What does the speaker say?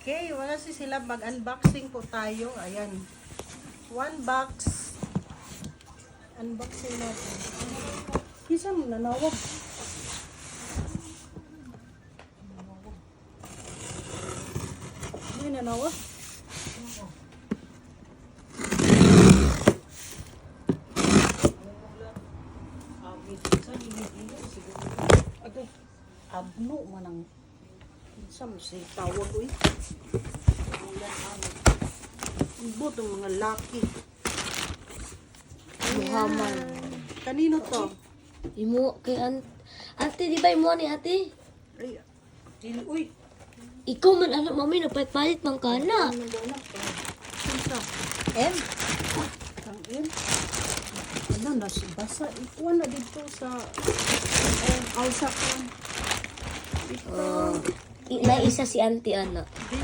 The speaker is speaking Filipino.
Okay, wala si sila. Mag-unboxing po tayo. Ayan. One box. Unboxing natin. Isa mo nanawag. May nanawag. Abno man ang isang si tawag ko eh. Ibot ang mga laki. Muhammad. Kanino to? Imo kay ate, di ba imo ni ate? Ay, dili, uy. Ikaw man anak mami nagpalit man kana. Kinsa? M? Ang M? Ano na si basa? Ikuha na dito sa alsa ko. Ito. Na isa si auntie ana. This